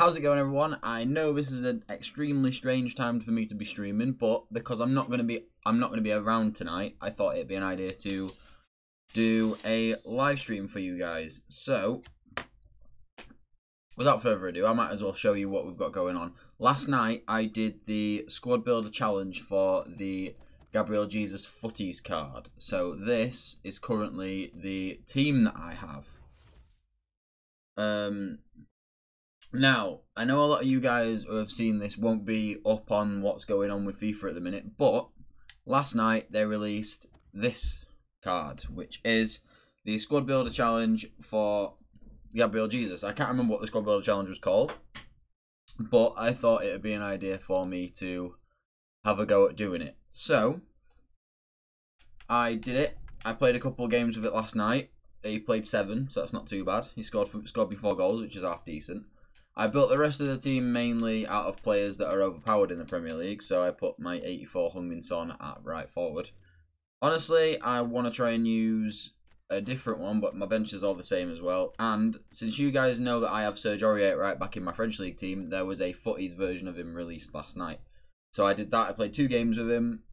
How's it going, everyone? I know this is an extremely strange time for me to be streaming, but because I'm not going to be around tonight, I thought it'd be an idea to do a live stream for you guys. So, without further ado, I might as well show you what we've got going on. Last night, I did the squad builder challenge for the Gabriel Jesus Futties card. So this is currently the team that I have. Now, I know a lot of you guys who have seen this won't be up on what's going on with FIFA at the minute, but last night they released this card, which is the Squad Builder Challenge for Gabriel Jesus. I can't remember what the Squad Builder Challenge was called, but I thought it would be an idea for me to have a go at doing it. So, I did it. I played a couple of games with it last night. He played 7, so that's not too bad. He scored me 4 goals, which is half decent. I built the rest of the team mainly out of players that are overpowered in the Premier League, so I put my 84 Heung-min Son at right forward. Honestly, I want to try and use a different one, but my bench is all the same as well. And since you guys know that I have Serge Aurier right back in my French League team, there was a Futties version of him released last night. So I did that. I played 2 games with him.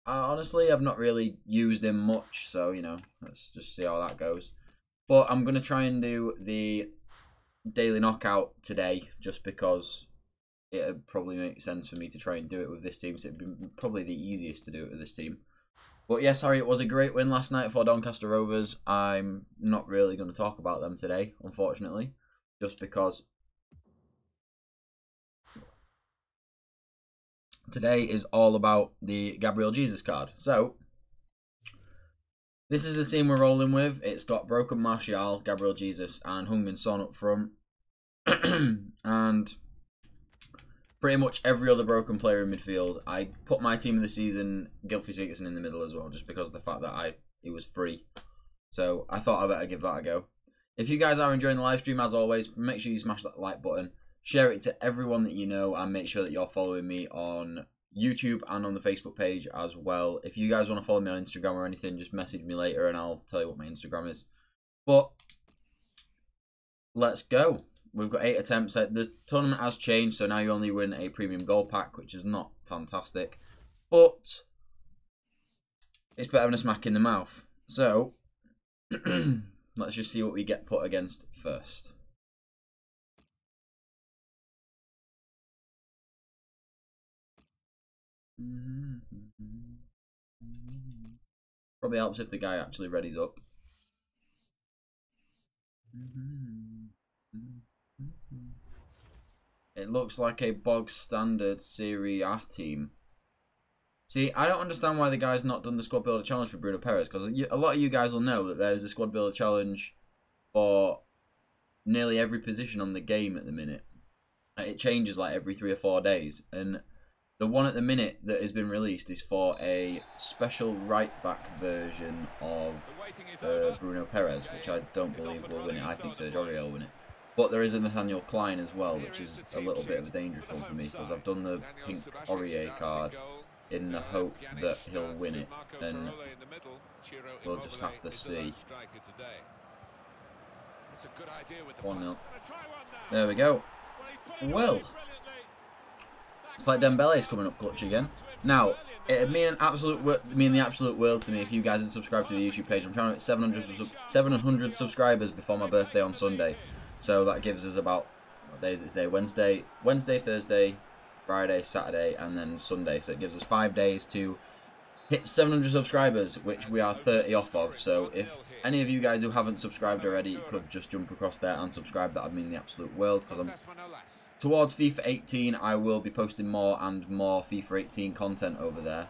Honestly, I've not really used him much, so, you know, let's just see how that goes. But I'm going to try and do the daily knockout today, just because it would probably make sense for me to try and do it with this team, so it'd be probably the easiest to do it with this team. But yes, Harry, it was a great win last night for Doncaster Rovers. I'm not really going to talk about them today, unfortunately, just because today is all about the Gabriel Jesus card. So, this is the team we're rolling with. It's got Broken Martial, Gabriel Jesus, and Heung-min Son up front. And pretty much every other broken player in midfield. I put my team of the season, Gylfi Sigurdsson, in the middle as well, just because of the fact that he was free. So I thought I better give that a go. If you guys are enjoying the live stream, as always, make sure you smash that like button. Share it to everyone that you know, and make sure that you're following me on YouTube and on the Facebook page as well. If you guys want to follow me on Instagram or anything, just message me later and I'll tell you what my Instagram is. But let's go. We've got 8 attempts. The tournament has changed, so now you only win a premium goal pack, which is not fantastic. But it's better than a smack in the mouth. So let's just see what we get put against first. Probably helps if the guy actually readies up. It looks like a bog standard Serie A team. See, I don't understand why the guy's not done the squad builder challenge for Bruno Perez, because a lot of you guys will know that there's a squad builder challenge for nearly every position on the game at the minute. It changes like every 3 or 4 days, and the one at the minute that has been released is for a special right-back version of Bruno Perez, which I don't believe will win it. I think Serge Aurier will win it. But there is a Nathaniel Klein as well, which is a little bit of a dangerous one for me, because I've done the pink Aurier card in the hope that he'll win it, and we'll just have to see. 1-0. There we go. Well, it's like Dembele's coming up clutch again. Now, it'd mean the absolute world to me if you guys had subscribed to the YouTube page. I'm trying to hit 700 subscribers before my birthday on Sunday. So that gives us about, what day is it today? Wednesday, Thursday, Friday, Saturday, and then Sunday. So it gives us 5 days to hit 700 subscribers, which we are 30 off of. So if any of you guys who haven't subscribed already could just jump across there and subscribe, that would mean the absolute world, because I'm towards FIFA 18. I will be posting more and more FIFA 18 content over there,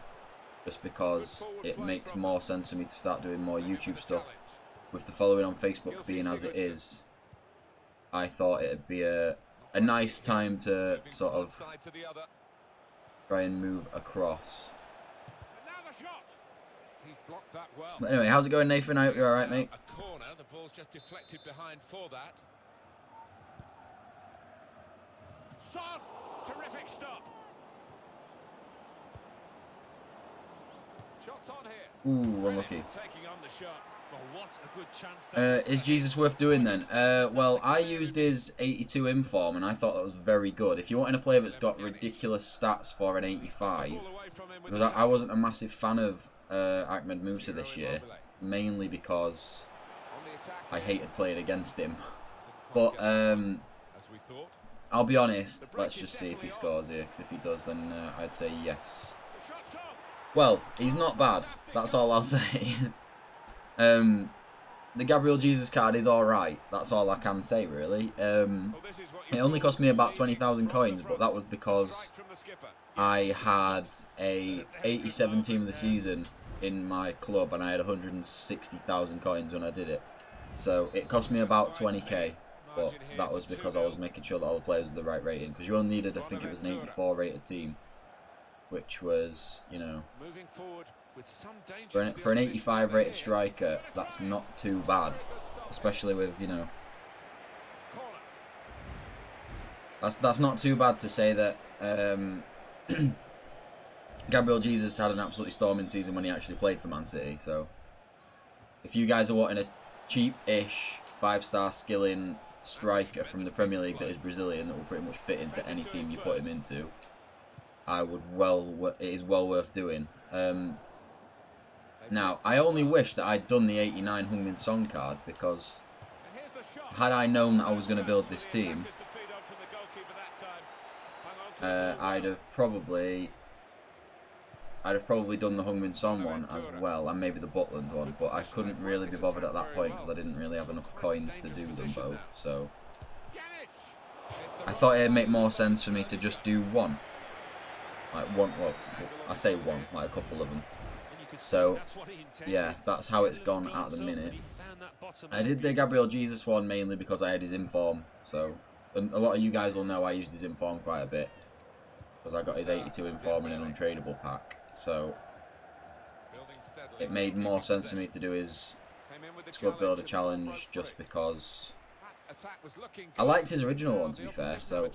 just because it makes more sense for me to start doing more YouTube stuff. With the following on Facebook being as it is, I thought it'd be a nice time to sort of try and move across. But anyway, how's it going, Nathan? I hope you're alright, mate. A corner, the ball's just deflected behind for that. Son, terrific stop. Shots on here. Ooh, unlucky. Taking on the shot. Is Jesus worth doing then? Well, I used his 82 inform and I thought that was very good. If you want a player that's got ridiculous stats for an 85, because I wasn't a massive fan of Ahmed Musa this year, mainly because I hated playing against him. But I'll be honest, let's just see if he scores here, because if he does, then I'd say yes. Well, he's not bad, that's all I'll say. The Gabriel Jesus card is alright, that's all I can say really. It only cost me about 20,000 coins, but that was because I had a 87 team of the season in my club and I had 160,000 coins when I did it. So it cost me about 20k, but that was because I was making sure that all the players were the right rating, because you only needed, I think it was an 84 rated team, which was, you know, for an 85 rated striker, that's not too bad, especially with, you know, that's not too bad to say that Gabriel Jesus had an absolutely storming season when he actually played for Man City. So if you guys are wanting a cheap-ish 5-star skilling striker from the Premier League that is Brazilian, that will pretty much fit into any team you put him into, it is well worth doing. Now, I only wish that I'd done the 89 Heung-min Son card, because had I known that I was going to build this team, I'd have probably done the Heung-min Son one as well, and maybe the Butland one, but I couldn't really be bothered at that point because I didn't really have enough coins to do them both, so I thought it'd make more sense for me to just do one. Like one, well, I say one, like a couple of them. So, yeah, that's how it's gone at the minute. I did the Gabriel Jesus one mainly because I had his inform, so, and a lot of you guys will know I used his inform quite a bit, because I got his 82 inform in an untradeable pack, so it made more sense for me to do his squad builder challenge just because I liked his original one, to be fair. So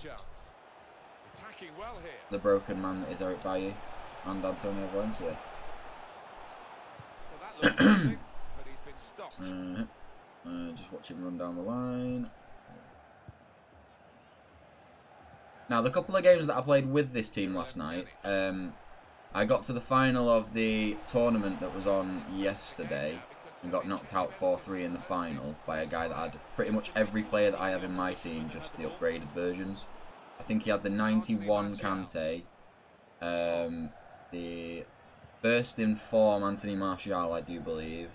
the broken man is Eric Bailly and Antonio Valencia. Just watch him run down the line. Now, the couple of games that I played with this team last night, I got to the final of the tournament that was on yesterday and got knocked out 4-3 in the final by a guy that had pretty much every player that I have in my team, just the upgraded versions. I think he had the 91 Kante, the first in form Anthony Martial, I do believe,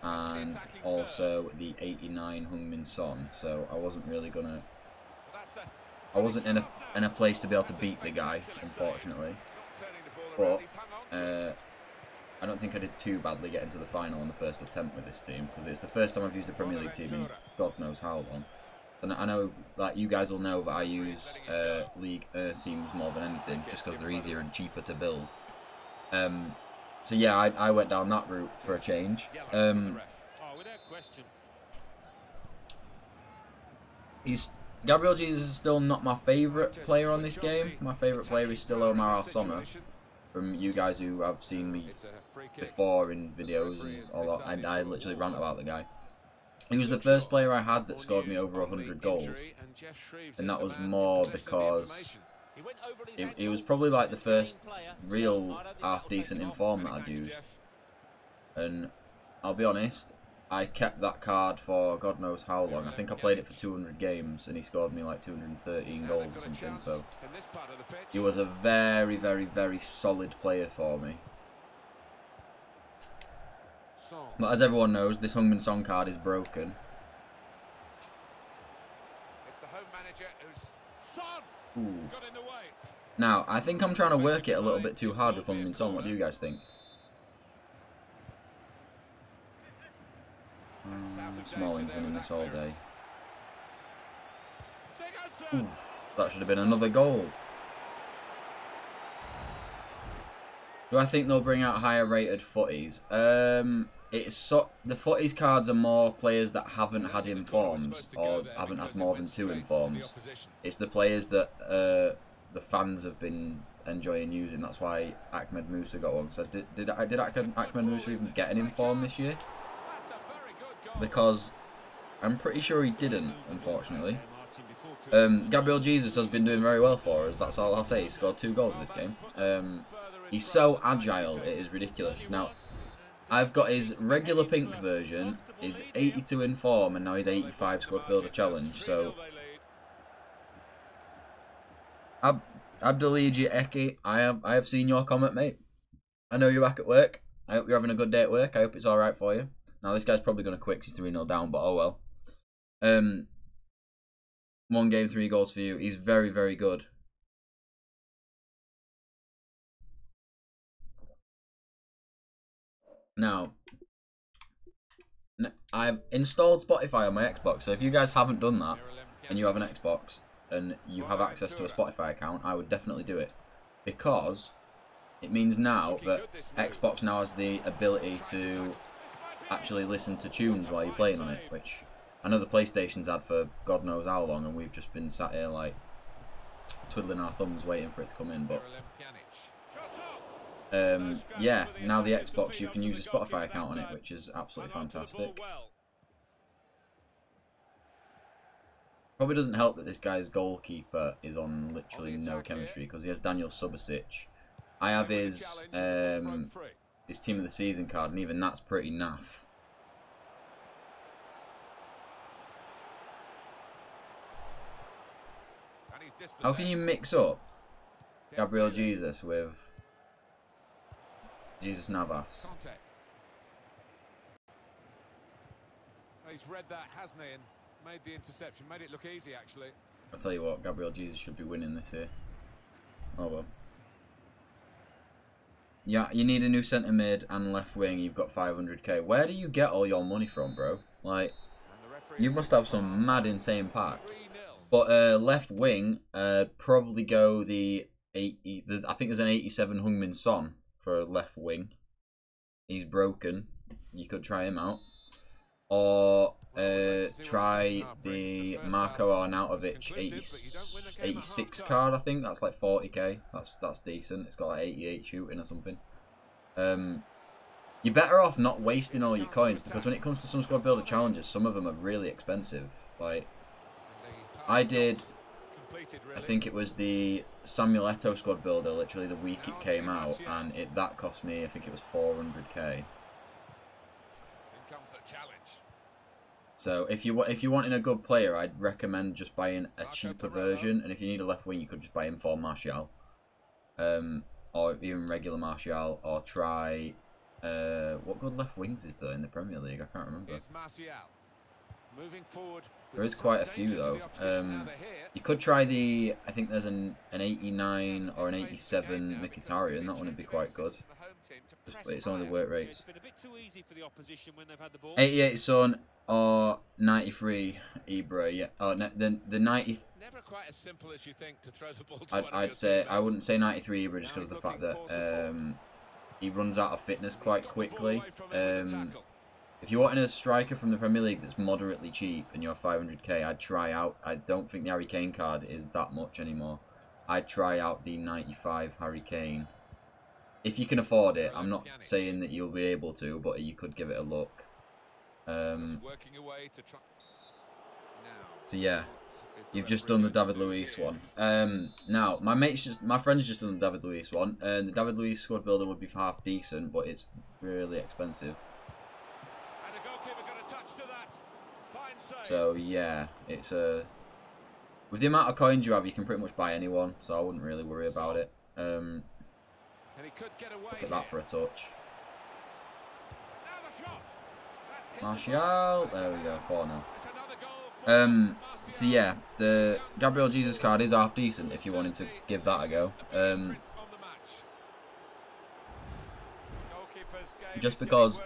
and also the 89 Heung-min Son. So I wasn't really gonna, I wasn't in a place to be able to beat the guy, unfortunately. But I don't think I did too badly getting to the final on the first attempt with this team, because it's the first time I've used a Premier League team in God knows how long. And I know that you guys will know that I use League teams more than anything, just because they're easier and cheaper to build. So yeah, I went down that route for a change. Gabriel Jesus is still not my favourite player on this game. My favourite player is still Omar Al-Sommer. From you guys who have seen me before in videos and all that, I literally rant about the guy. He was the first player I had that scored me over 100 goals, and that was more because he was probably like the first real half-decent inform that I'd used. And I'll be honest, I kept that card for God knows how long. I think I played it for 200 games and he scored me like 213 goals or something, so he was a very, very, very solid player for me. But as everyone knows, this Heung-min Son card is broken. It's the home manager who's Son. Ooh. Got in the way. Now, I think I'm trying to work it a little bit too hard with Heung-min Son. What do you guys think? Smalling's winning this all day. Ooh, that should have been another goal. Do I think they'll bring out higher rated Futties? The Futties cards are more players that haven't had informs or haven't had more than 2 informs. It's the players that the fans have been enjoying using. That's why Ahmed Musa got one. So did Ahmed Musa even get an inform this year? because I'm pretty sure he didn't, unfortunately. Gabriel Jesus has been doing very well for us, that's all I'll say. He scored 2 goals this game. He's so agile, it is ridiculous. Now, I've got his regular pink version, he's 82 in form, and now he's 85 squad builder challenge, so... Abduliji Eki, I have seen your comment, mate. I know you're back at work. I hope you're having a good day at work. I hope it's alright for you. Now, this guy's probably going to quit 'cause he's 3-0 down, but oh well. 1 game, 3 goals for you. He's very, very good. Now, I've installed Spotify on my Xbox, so if you guys haven't done that, and you have an Xbox, and you have access to a Spotify account, I would definitely do it. Because it means now that Xbox now has the ability to actually listen to tunes while you're playing on it, which I know the PlayStation's had for God knows how long, and we've just been sat here like twiddling our thumbs waiting for it to come in, but yeah, now the Xbox, you can use a Spotify account on it, which is absolutely fantastic. Probably doesn't help that this guy's goalkeeper is on literally no chemistry, because he has Daniel Subasic. I have his team of the season card, and even that's pretty naff. How can you mix up Gabriel Jesus with Jesus Navas? He's read that, hasn't he, and made the interception, made it look easy actually. I'll tell you what, Gabriel Jesus should be winning this here. Oh well. Yeah, you need a new centre mid and left wing. You've got 500k. Where do you get all your money from, bro? Like, you must have some mad insane packs. But left wing, probably go the 80. I think there's an 87 Heung-min Son for left wing. He's broken. You could try him out, or try the Marko Arnautovic 86 card. I think that's like 40k. That's decent. It's got like 88 shooting or something. You're better off not wasting all your coins, because when it comes to some squad builder challenges, some of them are really expensive. Like, I did, I think it was the Samuel Eto'o squad builder literally the week it came out, and that cost me, I think it was 400k. So if you're wanting a good player, I'd recommend just buying a cheaper version, and if you need a left wing, you could just buy him for Martial, or even regular Martial, or try what good left wings is there in the Premier League? I can't remember. There is quite a few though. You could try the, I think there's an 89 or an 87 Mkhitaryan. That one would be quite good. It's only the work rates. 88 Son or 93 Ibra. Yeah. Oh, the 90. Never quite as simple as you think to throw the ball to I'd say I wouldn't say 93 Ibra just because of the fact that he runs out of fitness quite quickly. If you're wanting a striker from the Premier League that's moderately cheap and you're 500k, I'd try out. I don't think the Harry Kane card is that much anymore. I'd try out the 95 Harry Kane. If you can afford it. I'm not saying that you'll be able to, but you could give it a look. So yeah, you've just done the David Luiz one. Now my friend's just done the David Luiz one, and the David Luiz squad builder would be half decent, but it's really expensive. So yeah, it's with the amount of coins you have, you can pretty much buy anyone, so I wouldn't really worry about it. Look at that for a touch. Martial, there we go, 4-0. So yeah, the Gabriel Jesus card is half decent if you wanted to give that a go. Just because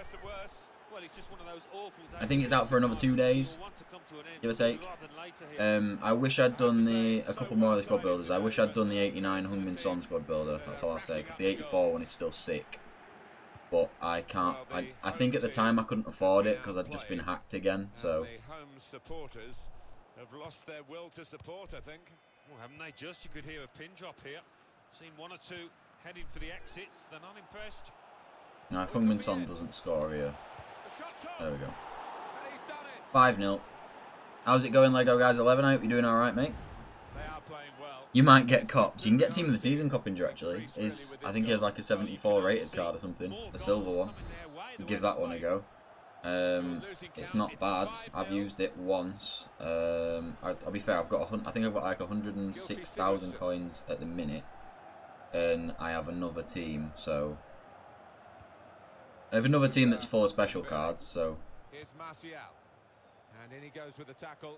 I think it's out for another 2 days, give or take. I wish I'd done a couple more of the squad builders. I wish I'd done the 89 Heung-min Son squad builder. That's all I'll say, because the 84 one is still sick. But I can't. I think at the time I couldn't afford it because I'd just been hacked again. So. Home supporters have lost their will to support, I think. Well, haven't they just? You could hear a pin drop here. Seen 1 or 2 heading for the exits. They're not impressed. No, if Heung-min Son doesn't score here. There we go. 5-0. How's it going, Lego Guys 11? I hope you're doing alright, mate. They are playing well. You might get copped. You can get Team of the Season Coppinger, actually. I think he has like a 74 rated card or something. A silver one. You give that one a go. It's not bad. I've used it once. I'll be fair, I think I've got like 106,000 coins at the minute. And I have another team, so... I have another team that's full of special cards, so... Here's Martial. And in he goes with the tackle.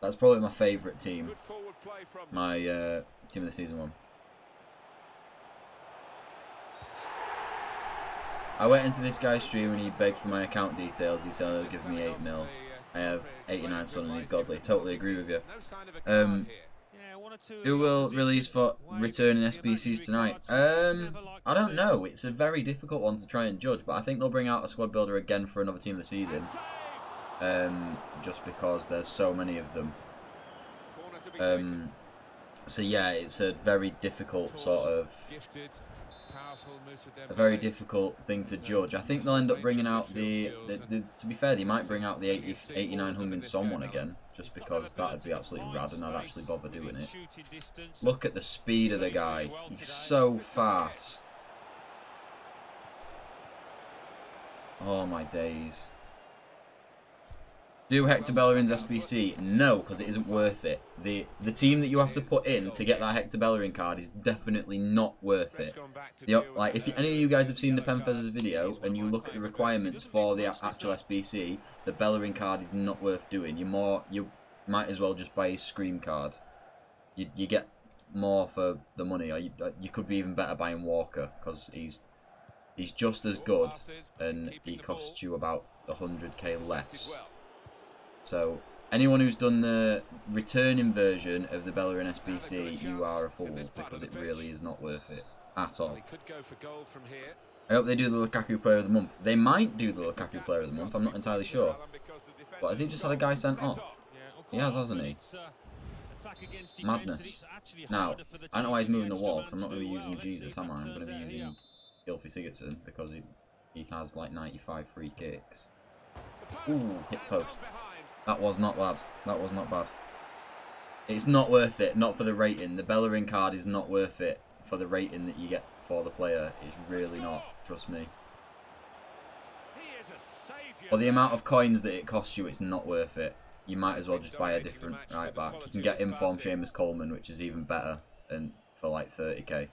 That's probably my favourite team. Good forward play from My Team of the Season one. I went into this guy's stream and he begged for my account details. He said he'll give me 8 mil. I have 89 Sun and he's godly. Totally agree with you. Who will release for returning SBCs tonight? I don't know. It's a very difficult one to try and judge, but I think they'll bring out a squad builder again for another Team of the Season. Just because there's so many of them. So yeah, it's a very difficult sort of... a very difficult thing to judge. I think they'll end up bringing out the to be fair, they might bring out the 89 Heung-min Son one again, just because that'd be absolutely rad and I'd actually bother doing it. Look at the speed of the guy. He's so fast. Oh my days. Do Hector Bellerin's SBC? No, because it isn't worth it. The team that you have to put in to get that Hector Bellerin card is definitely not worth it. Like, if any of you guys have seen the Penfez's video and you look at the requirements for the actual SBC, the Bellerin card is not worth doing. You might as well just buy his Scream card. You get more for the money, or you could be even better buying Walker, because he's just as good and he costs you about 100k less. So, anyone who's done the returning version of the Bellerin SBC, you are a fool, because it really is not worth it at all. I hope they do the Lukaku Player of the Month. They might do the Lukaku Player of the Month, I'm not entirely sure. But has he just had a guy sent off? He has, hasn't he? Madness. Now, I don't know why he's moving the wall, because I'm not going to be using Jesus, am I? I'm going to be using Gylfi Sigurdsson, because he has like 95 free kicks. Ooh, hit post. That was not bad. That was not bad. It's not worth it. Not for the rating. The Bellerin card is not worth it for the rating that you get for the player. It's really not. Trust me. For the amount of coins that it costs you, it's not worth it. You might as well just buy a different right back. You can get informed Seamus Coleman, which is even better, and for like 30k.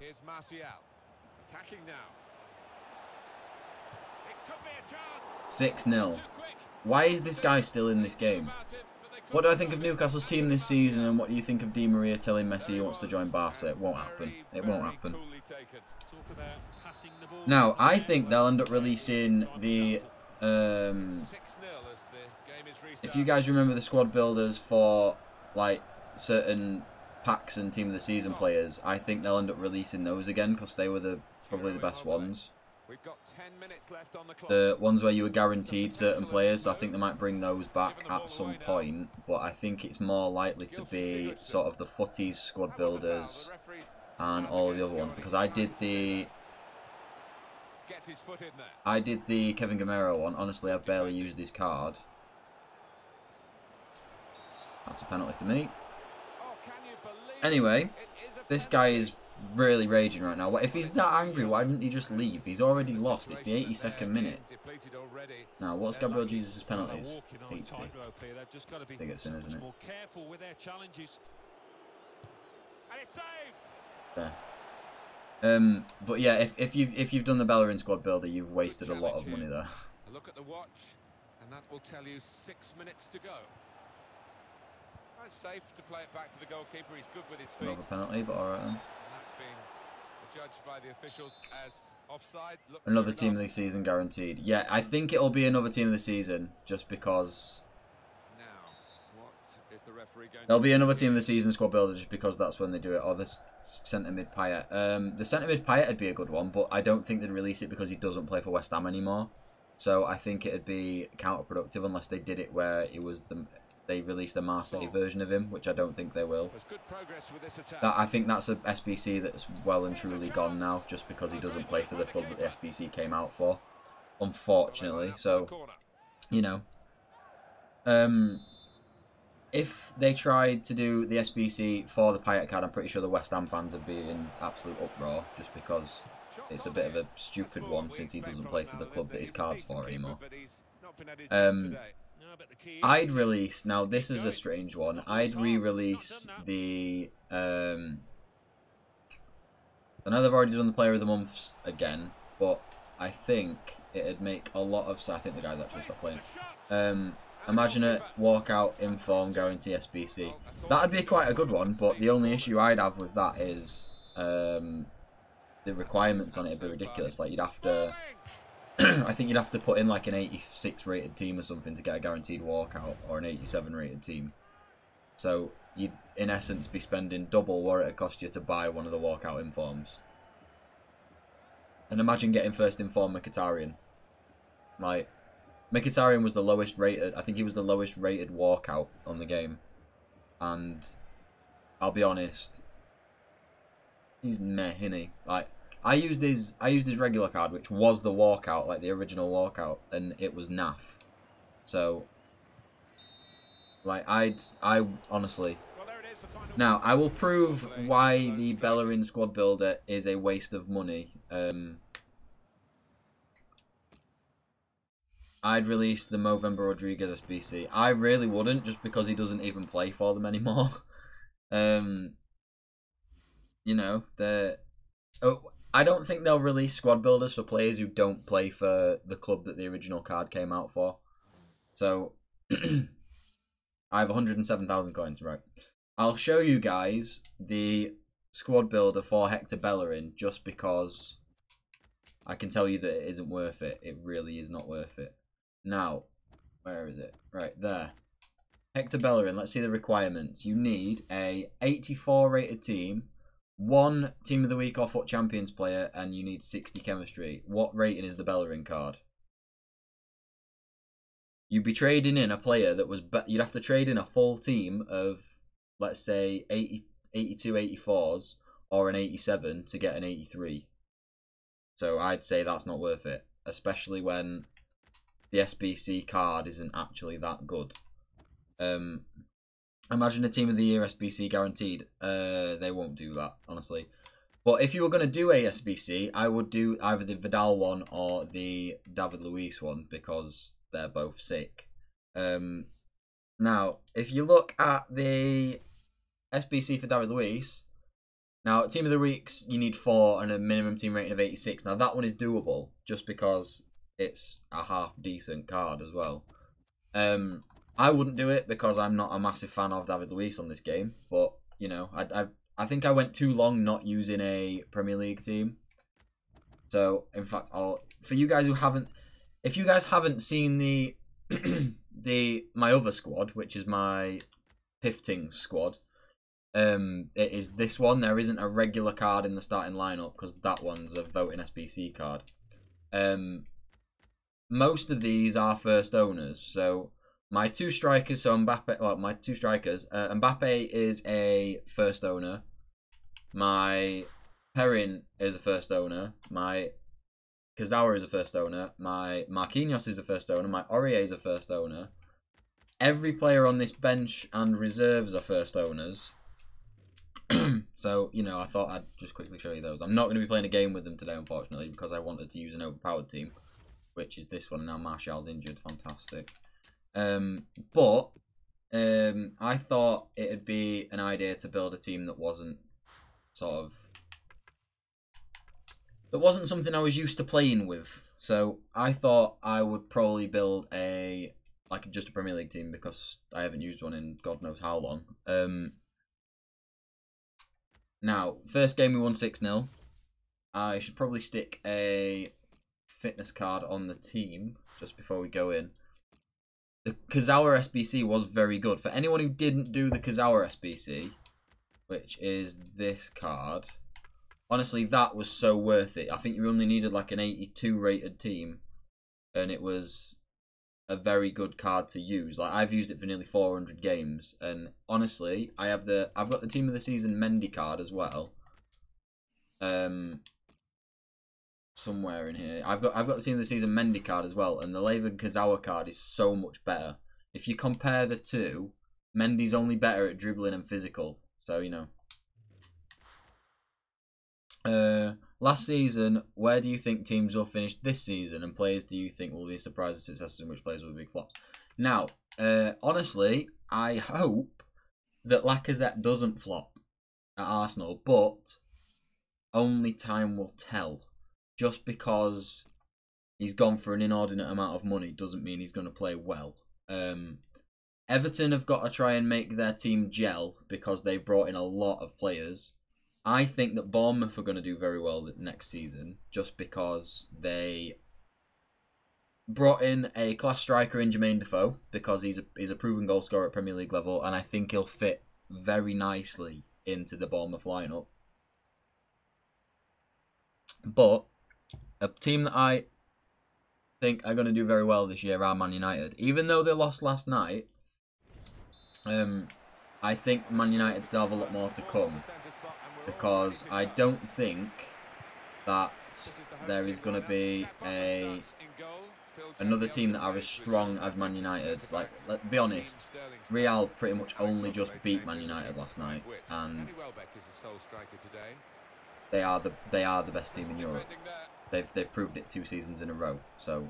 Here's Martial. Attacking now. 6-0. Why is this guy still in this game? What do I think of Newcastle's team this season, and what do you think of Di Maria telling Messi he wants to join Barca? It won't happen. It won't happen. Now, I think they'll end up releasing the... if you guys remember the squad builders for like certain packs and Team of the Season players, I think they'll end up releasing those again, because they were probably the best ones. We've got 10 minutes left on the clock. The ones where you were guaranteed certain players, so I think they might bring those back at some point, but I think it's more likely to be sort of the Futties squad builders and all the other ones, because I did the Kevin Gamero one. Honestly, I've barely used his card. That's a penalty to me. Anyway, this guy is really raging right now. If he's that angry, why didn't he just leave? He's already lost. It's the 82nd minute. Now, what's Gabriel Jesus' penalties? 80. I think it's in, isn't it? There. But yeah, if you've done the Bellerin squad builder, you've wasted a lot of money there. A look at the watch, and that will tell you 6 minutes to go. It's safe to play it back to the goalkeeper. He's good with his feet. Another penalty, but alright then. That's been judged by the officials as offside. Another Team of the Season guaranteed. Yeah, I think it'll be another Team of the Season, just because... Now, what is the referee going There'll be another Team of the Season squad builder, just because that's when they do it. Or the centre mid Payet. The centre mid Payet would be a good one, but I don't think they'd release it because he doesn't play for West Ham anymore. So I think it'd be counterproductive unless they did it where it was they released a Marseille version of him, which I don't think they will. I think that's a SBC that's well and truly gone now, just because he doesn't play for the club that the SBC came out for. unfortunately. So, you know, if they tried to do the SBC for the Payet card, I'm pretty sure the West Ham fans would be in absolute uproar, just because it's a bit of a stupid one since he doesn't play for the club that his card's for anymore. I'd release, now this is a strange one, I'd re-release the, I know they've already done the Player of the Months again, but I think it'd make a lot of sense. I think the guy's actually stopped playing. Imagine a walkout inform guarantee SBC. That'd be quite a good one, but the only issue I'd have with that is the requirements on it would be ridiculous. Like, you'd have to, I think you'd have to put in like an 86 rated team or something to get a guaranteed walkout, or an 87 rated team. So you'd, in essence, be spending double what it'd cost you to buy one of the walkout informs. And imagine getting first inform Mkhitaryan. Like, Mkhitaryan was the lowest rated, I think he was the lowest rated walkout on the game. And I'll be honest, he's meh, isn't he? Like, I used his regular card, which was the walkout, like the original walkout, and it was naff. So, like, I honestly. Now, I will prove why the Bellerin squad builder is a waste of money. I'd release the Movember Rodriguez SBC. I really wouldn't, just because he doesn't even play for them anymore. You know, I don't think they'll release squad builders for players who don't play for the club that the original card came out for. So, I have 107,000 coins, right? I'll show you guys the squad builder for Hector Bellerin, just because I can tell you that it isn't worth it. It really is not worth it. Now, where is it? Right, there. Hector Bellerin, let's see the requirements. You need a 84 rated team, 1 Team of the Week or FUT Champions player, and you need 60 chemistry. What rating is the Bellerin card? You'd be trading in a player that was... You'd have to trade in a full team of, let's say, 82, 84s, or an 87 to get an 83. So I'd say that's not worth it, especially when the SBC card isn't actually that good. Imagine a Team of the Year SBC guaranteed. They won't do that, honestly. But if you were going to do a SBC, I would do either the Vidal one or the David Luiz one, because they're both sick. Now, if you look at the SBC for David Luiz, now, Team of the Weeks, you need 4 and a minimum team rating of 86. Now, that one is doable, just because it's a half-decent card as well. I wouldn't do it, because I'm not a massive fan of David Luiz on this game. But, you know, I think I went too long not using a Premier League team. So, in fact, for you guys who haven't... If you guys haven't seen the my other squad, which is my Pifting squad... it is this one. There isn't a regular card in the starting lineup, because that one's a voting SBC card. Most of these are first owners. So my 2 strikers, my 2 strikers, Mbappe is a first owner. My Perrin is a first owner. My Kazawa is a first owner. My Marquinhos is a first owner. My Aurier is a first owner. Every player on this bench and reserves are first owners. So, you know, I thought I'd just quickly show you those. I'm not going to be playing a game with them today, unfortunately, because I wanted to use an overpowered team, which is this one. Now Martial's injured. Fantastic. But I thought it'd be an idea to build a team that wasn't something I was used to playing with. So I thought I would probably build just a Premier League team, because I haven't used one in God knows how long. Now, first game we won 6-0. I should probably stick a fitness card on the team just before we go in. The Kazawa SBC was very good. For anyone who didn't do the Kazawa SBC, which is this card, honestly, that was so worth it. I think you only needed like an 82 rated team, and it was a very good card to use. Like, I've used it for nearly 400 games, and honestly, I've got the Team of the Season Mendy card as well. somewhere in here. I've got the team of the season Mendy card as well, and the Levin Kazawa card is so much better. If you compare the two, Mendy's only better at dribbling and physical. So you know. Last season, where do you think teams will finish this season, and players do you think will be surprised and successes, and which players will be big flops? Now, honestly, I hope that Lacazette doesn't flop at Arsenal, but only time will tell. Just because he's gone for an inordinate amount of money doesn't mean he's going to play well. Everton have got to try and make their team gel because they've brought in a lot of players. I think that Bournemouth are going to do very well next season just because they brought in a class striker in Jermaine Defoe because he's a proven goal scorer at Premier League level, and I think he'll fit very nicely into the Bournemouth lineup. But a team that I think are going to do very well this year are Man United. Even though they lost last night, I think Man United still have a lot more to come. Because I don't think that there is going to be another team that are as strong as Man United. Like, let's be honest, Real pretty much only just beat Man United last night, and they are the best team in Europe. They've proved it 2 seasons in a row. So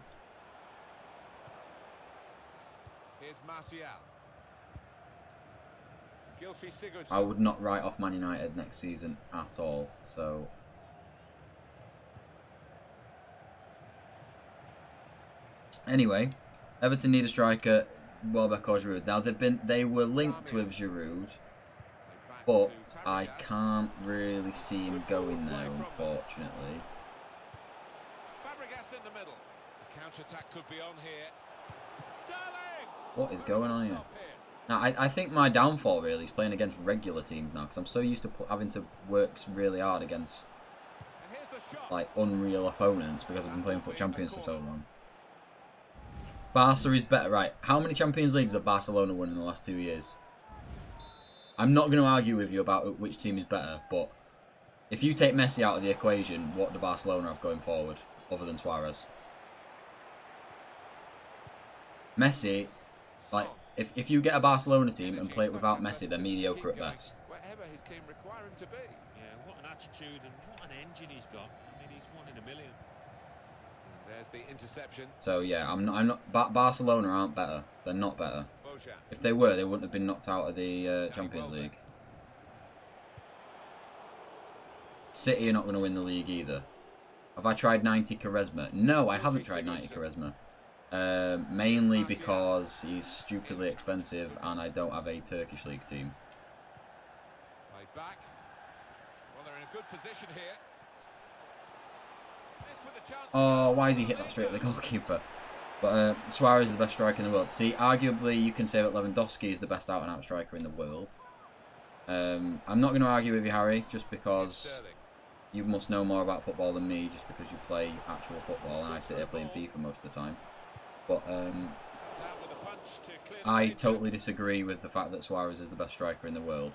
I would not write off Man United next season at all. So anyway, Everton need a striker, Welbeck or Giroud. Now they were linked with Giroud, but I can't really see him going there, unfortunately. What is going on here? Now, I think my downfall really is playing against regular teams now, because I'm so used to having to work really hard against like unreal opponents because I've been playing FUT Champions for so long. Barca is better, right? How many Champions Leagues have Barcelona won in the last 2 years? I'm not going to argue with you about which team is better, but if you take Messi out of the equation, what do Barcelona have going forward other than Suarez? Messi, like, if you get a Barcelona team and play it without Messi, they're mediocre at best. Yeah, what an attitude and what an engine he's got. I mean, he's 1 in a million. And there's the interception. So yeah, I'm not. Barcelona aren't better. They're not better. If they were, they wouldn't have been knocked out of the Champions League. City are not going to win the league either. Have I tried 90 Quaresma? No, I haven't tried 90 Quaresma. Mainly because he's stupidly expensive and I don't have a Turkish league team. Back. Well, they're in a good position here. Oh, why has he hit that straight at the goalkeeper? But Suarez is the best striker in the world. See, arguably you can say that Lewandowski is the best out-and-out striker in the world. I'm not going to argue with you, Harry, just because you must know more about football than me, just because you play actual football and I sit here playing FIFA most of the time. But I totally disagree with the fact that Suarez is the best striker in the world.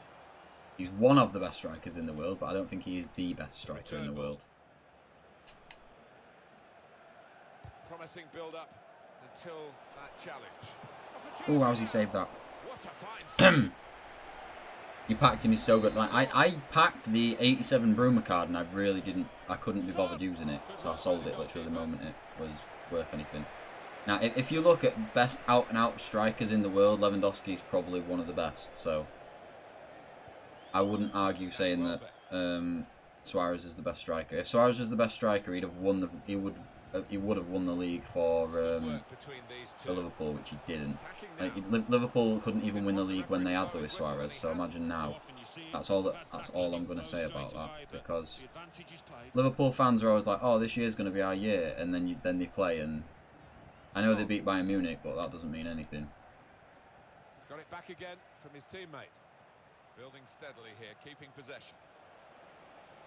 He's one of the best strikers in the world, but I don't think he is the best striker in the world. Promising build-up until that challenge. Oh, how's he saved that? You packed him, he's so good. Like I packed the 87 Bruma card and I couldn't be bothered using it, so I sold it literally the moment it was worth anything. Now, if you look at best out-and-out strikers in the world, Lewandowski is probably one of the best. So I wouldn't argue saying that Suarez is the best striker. If Suarez was the best striker, he would have won the league for Liverpool, which he didn't. Like, Liverpool couldn't even win the league when they had Luis Suarez. So imagine now. That's all I'm going to say about that, because Liverpool fans are always like, "Oh, this year's going to be our year," and then they play and. I know they beat Bayern Munich, but that doesn't mean anything. He's got it back again from his teammate. Building steadily here, keeping possession.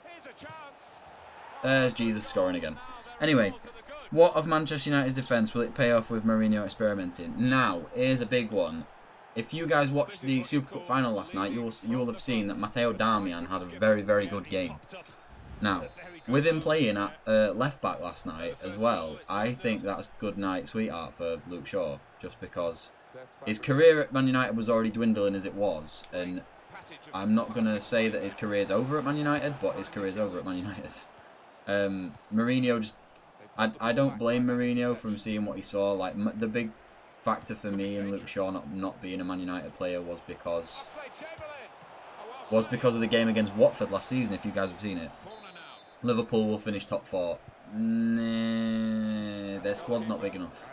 Here's a chance. There's Jesus scoring again. Anyway, what of Manchester United's defence? Will it pay off with Mourinho experimenting? Now, here's a big one. If you guys watched the Super Cup final last night, you will have seen that Matteo Darmian had a very, very good game. Now, with him playing at left back last night as well, I think that's good night sweetheart for Luke Shaw, just because his career at Man United was already dwindling as it was, and I'm not going to say that his career's over at Man United, but his career's over at Man United. Mourinho just... I don't blame Mourinho from seeing what he saw. Like, the big factor for me in Luke Shaw not being a Man United player was because of the game against Watford last season, if you guys have seen it. Liverpool will finish top 4. Nah, their squad's not big enough.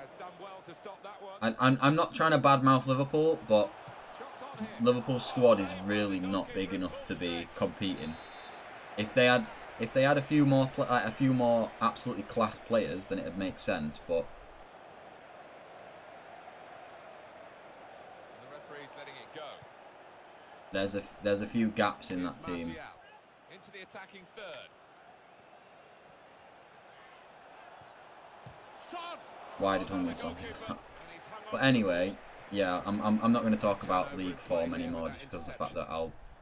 I'm not trying to badmouth Liverpool, but Liverpool's squad is really not big enough to be competing. If they had a few more absolutely class players, then it'd make sense. But there's a few gaps in that team. Into the attacking third. Why did Hungary Son do that? But anyway, yeah, I'm not going to talk about league form anymore, just because of the fact that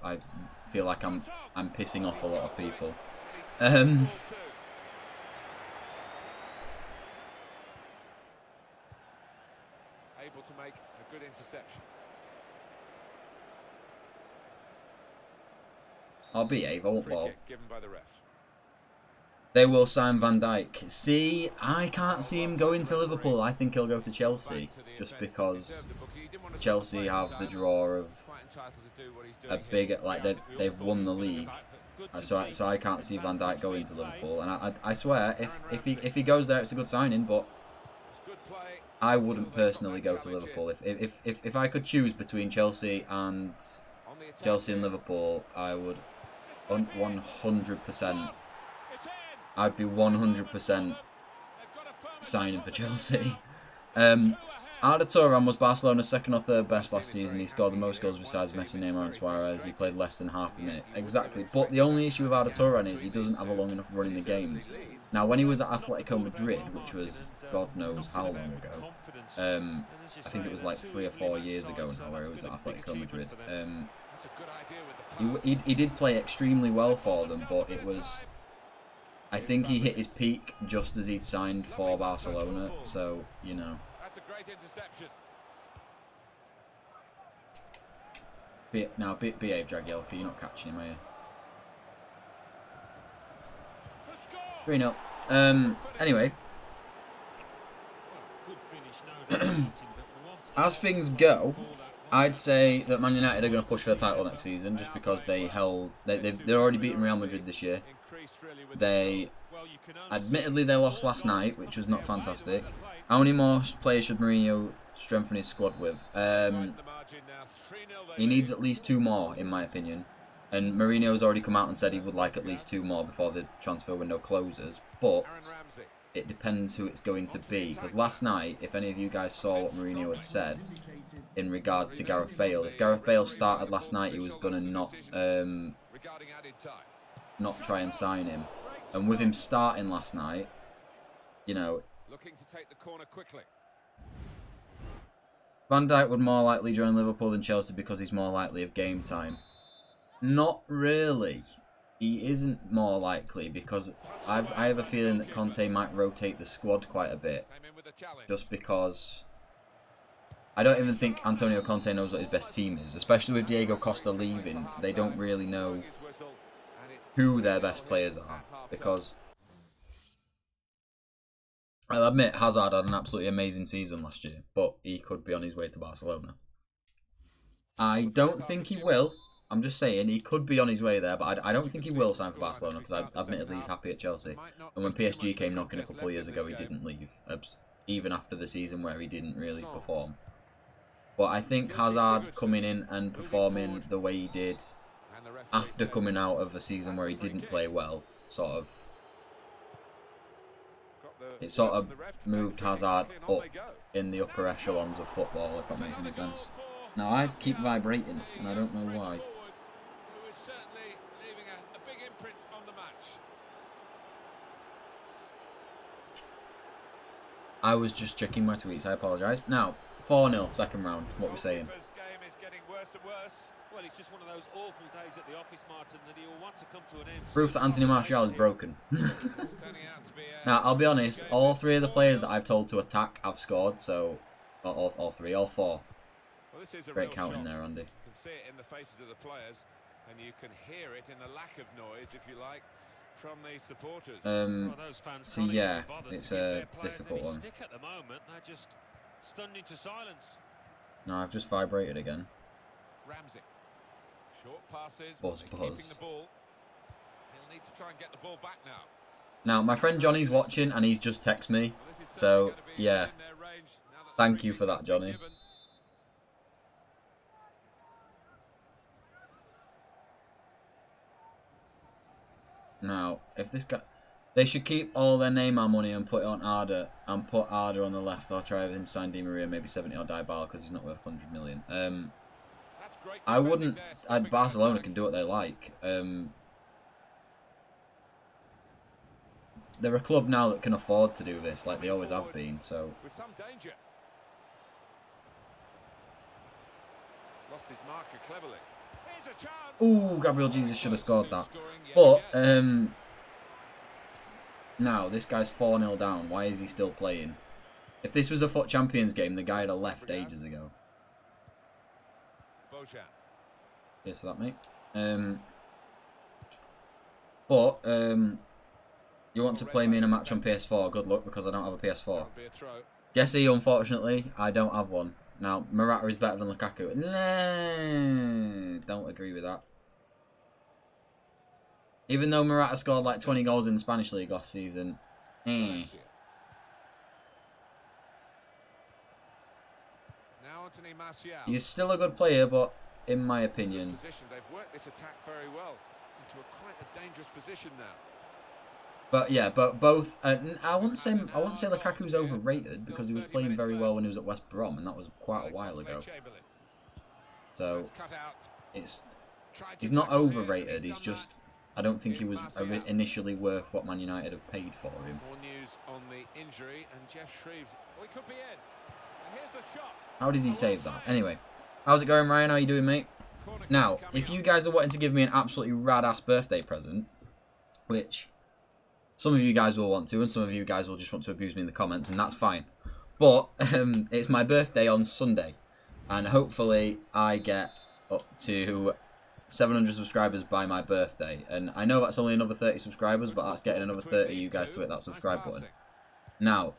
I feel like I'm pissing off a lot of people. Able to make a good interception. I'll behave, I won't ball. Given by the ref. They will sign Van Dijk. See, I can't see him going to Liverpool. I think he'll go to Chelsea, just because Chelsea have the draw of a big, like they've won the league. So I can't see Van Dijk going to Liverpool. And I swear, if he goes there, it's a good signing. But I wouldn't personally go to Liverpool. If I could choose between Chelsea and Liverpool, I would 100%. I'd be 100% signing for Chelsea. Arda Turan was Barcelona's second or third best last season. He scored the most goals besides Messi, Neymar and Suarez. He played less than half a minute. Exactly. But the only issue with Arda Turan is he doesn't have a long enough run in the games. Now, when he was at Atletico Madrid, which was God knows how long ago, I think it was like 3 or 4 years ago now, where he was at Atletico Madrid. He did play extremely well for them, but it was... I think he hit his peak just as he'd signed for Barcelona, so, you know. That's a great interception. Now, behave, Jagielka, you're not catching him, are you? 3-0. Anyway. As things go, I'd say that Man United are going to push for the title next season, just because they're already beaten Real Madrid this year. Admittedly, they lost last night, which was not fantastic. How many more players should Mourinho strengthen his squad with? He needs at least 2 more, in my opinion. And Mourinho's already come out and said he would like at least 2 more before the transfer window closes. But it depends who it's going to be. Because last night, if any of you guys saw what Mourinho had said in regards to Gareth Bale, if Gareth Bale started last night, he was going to not try and sign him. And with him starting last night, you know, Looking to take the corner quickly. Van Dijk would more likely join Liverpool than Chelsea because he's more likely of game time. Not really. He isn't more likely because I have a feeling that Conte might rotate the squad quite a bit. Just because I don't even think Antonio Conte knows what his best team is. Especially with Diego Costa leaving, they don't really know who their best players are. Because I'll admit Hazard had an absolutely amazing season last year, but he could be on his way to Barcelona. I don't think he will. I'm just saying he could be on his way there, but I don't think he will sign for Barcelona because admittedly he's happy at Chelsea. And when PSG came knocking a couple of years ago, he didn't leave, even after the season where he didn't really perform. But I think Hazard coming in and performing the way he did after coming out of a season where he didn't play well, it sort of moved Hazard up in the upper echelons of football, if that makes any sense. Now I keep vibrating, and I don't know why. I was just checking my tweets, I apologise. Now, 4-0, second round, what we're saying. Well, he's it's just one of those awful days at the office, Martin, that he'll want to come to an end. Proof that Anthony Martial is broken. Now, I'll be honest, all three of the players that I've told to attack have scored, so... All three, all four. Well, this is a Great real counting shock. there, Andy. You can see it in the faces of the players, and you can hear it in the lack of noise, if you like, from the supporters. So yeah, it's a difficult one. Stick at the moment, they're just stunned into silence. No, I've just vibrated again. Ramsey. Short passes, Buzz. keeping the ball. He'll need to try and get the ball back now. Now, my friend Johnny's watching, and he's just texted me. So, yeah. Thank you for that, Johnny. Now, if this guy... They should keep all their Neymar money and put it on Arda, and put Arda on the left. I'll try everything to sign Di Maria, maybe 70 or Dybala, because he's not worth 100 million. I wouldn't... Barcelona can do what they like. They're a club now that can afford to do this, like they always have been, so... With some danger. Lost his marker cleverly. Here's a chance. Ooh, Gabriel Jesus should have scored that. But, now, this guy's 4-0 down. Why is he still playing? If this was a FUT Champions game, the guy would have left ages ago. Cheers for that, mate. You want to play me in a match on PS4? Good luck, because I don't have a PS4. Jesse, unfortunately, I don't have one. Now, Morata is better than Lukaku. Nah, don't agree with that. Even though Morata scored like 20 goals in the Spanish League last season. He's still a good player, but in my opinion... They've worked this attack very well into quite a dangerous position now. But yeah, but both. I wouldn't say Lukaku's overrated because he was playing very well when he was at West Brom, and that was quite a while ago. So he's not overrated. He's just I don't think he was initially worth what Man United have paid for him. More news on the injury, and Jeff Shreves. He could be in. And here's the shot. How did he save that? Anyway, how's it going, Ryan? How you doing, mate? Now, if you guys are wanting to give me an absolutely rad-ass birthday present, which some of you guys will want to, and some of you guys will just want to abuse me in the comments, and that's fine. But it's my birthday on Sunday, and hopefully I get up to 700 subscribers by my birthday. And I know that's only another 30 subscribers, but that's getting another 30 of you guys to hit that subscribe button. Now,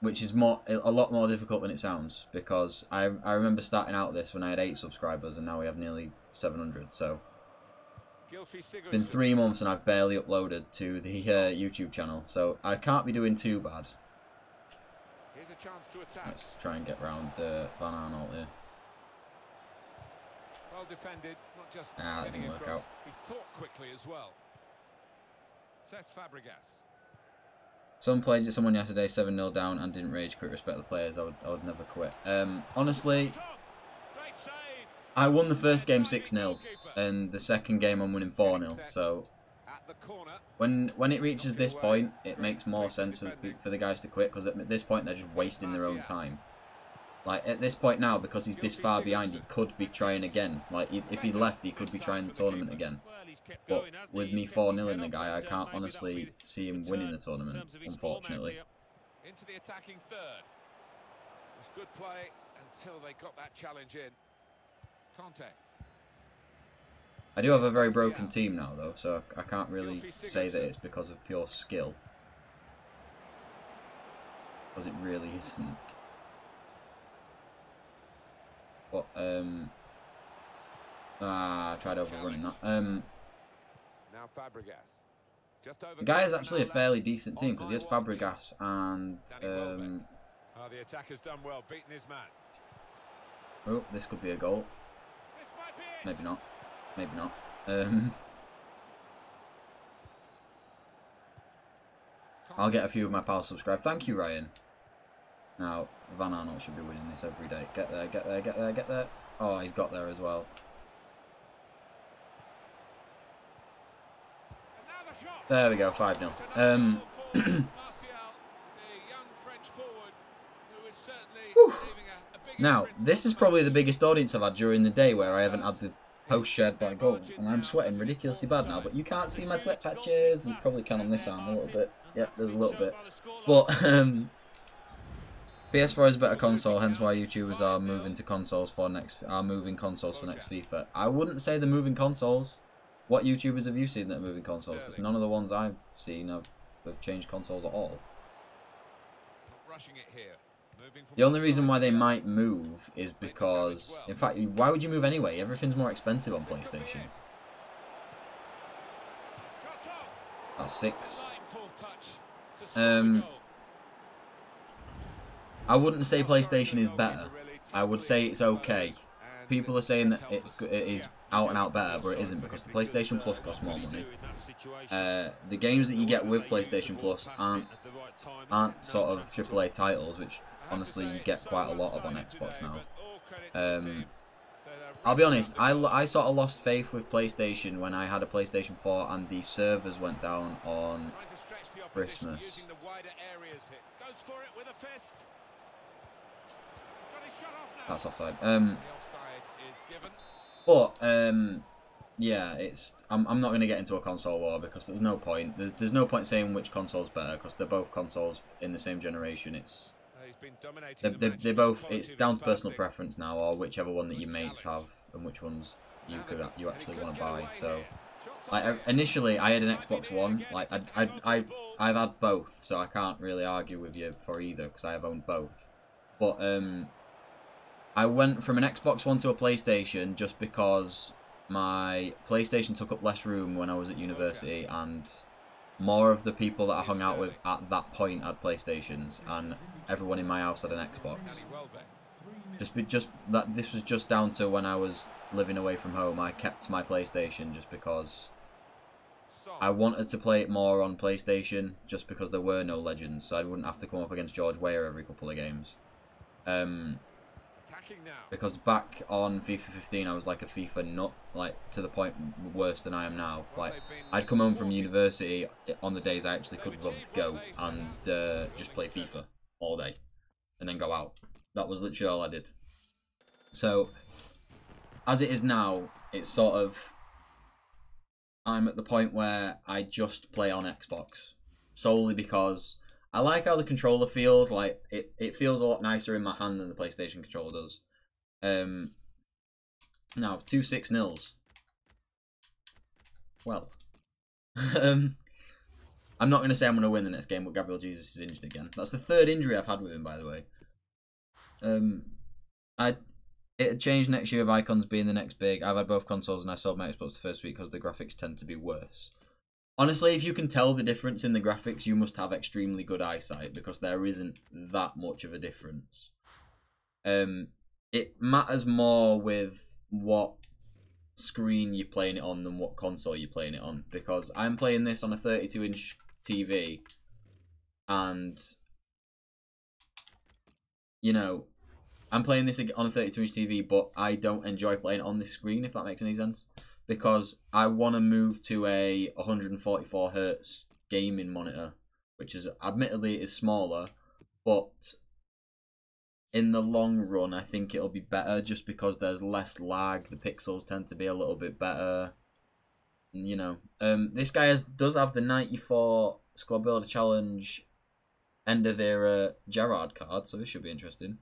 which is a lot more difficult than it sounds, because I remember starting out this when I had 8 subscribers, and now we have nearly 700. So it's been 3 months and I've barely uploaded to the YouTube channel, so I can't be doing too bad. Let's try and get round the Van Arnold here. Well defended, not just that didn't work out. He thought quickly as well. Says Fabregas. Someone yesterday 7-0 down and didn't rage quit. Respect the players. I would never quit. Honestly, I won the first game 6-0, and the second game I'm winning 4-0. So when it reaches this point, it makes more sense for the guys to quit, because at this point they're just wasting their own time. Like at this point now, because he's this far behind, he could be trying again. Like if he left, he could be trying the tournament again. But with me 4-0 the guy, I can't honestly see him winning the tournament, unfortunately. Into the attacking third. It was good play until they got that challenge in. Conte. I do have a very broken team now, though, so I can't really say that it's because of pure skill, because it really isn't. But I tried overrunning that. Now Fabregas. The guy is actually a fairly decent team, because he has Fabregas and the attacker's done well, beating his man. Oh, this could be a goal. Maybe not. Maybe not. I'll get a few of my pals subscribed. Thank you, Ryan. Now, Van Arnold should be winning this every day. Get there, get there, get there, get there. Oh, he's got there as well. There we go, 5-0. Now, this is probably the biggest audience I've had during the day where I haven't had the post shared by goal, and I'm sweating ridiculously bad now, but you can't see my sweat patches. You probably can on this arm a little bit. Yep, there's a little bit. But, PS4 is a better console, hence why YouTubers are moving consoles for next FIFA. I wouldn't say they're moving consoles. What YouTubers have you seen that are moving consoles? Because none of the ones I've seen have changed consoles at all. The only reason why they might move is because, in fact, why would you move anyway? Everything's more expensive on PlayStation. That's 6. I wouldn't say PlayStation is better. I would say it's okay. People are saying that it is out and out better, but it isn't, because the PlayStation Plus costs more money. The games that you get with PlayStation Plus aren't sort of AAA titles, which honestly you get quite a lot of on Xbox now. I'll be honest, I sort of lost faith with PlayStation when I had a PlayStation 4 and the servers went down on Christmas. That's offside. Yeah, I'm not going to get into a console war because there's no point. There's no point saying which console's better because they're both consoles in the same generation. They're both. It's down to personal preference now, or whichever one that your mates have and which ones you actually want to buy. So, like initially, I had an Xbox One. Like I've had both, so I can't really argue with you for either because I have owned both. But I went from an Xbox One to a PlayStation just because my PlayStation took up less room when I was at university, and more of the people that I hung out with at that point had PlayStations, and everyone in my house had an Xbox. This was just down to when I was living away from home. I kept my PlayStation just because I wanted to play it more on PlayStation, just because there were no legends, so I wouldn't have to come up against George Weah every couple of games. Because back on FIFA 15 I was like a FIFA nut, like to the point worse than I am now. Like I'd come home from university on the days I actually could love to go and just play FIFA all day and then go out. That was literally all I did. So as it is now, it's sort of, I'm at the point where I just play on Xbox solely because I like how the controller feels. Like it feels a lot nicer in my hand than the PlayStation controller does. Now 2-6-0s. Well, I'm not going to say I'm going to win the next game, but Gabriel Jesus is injured again. That's the third injury I've had with him, by the way. It changed next year of Icons being the next big. I've had both consoles and I sold my Xbox the first week because the graphics tend to be worse. Honestly, if you can tell the difference in the graphics, you must have extremely good eyesight because there isn't that much of a difference. It matters more with what screen you're playing it on than what console you're playing it on, because I'm playing this on a 32-inch TV and, you know, I'm playing this on a 32-inch TV, but I don't enjoy playing it on this screen, if that makes any sense. Because I want to move to a 144Hz gaming monitor, which is admittedly is smaller, but in the long run I think it'll be better just because there's less lag. The pixels tend to be a little bit better. You know, this guy does have the 94 Squad Builder Challenge end of era Gerrard card, so this should be interesting.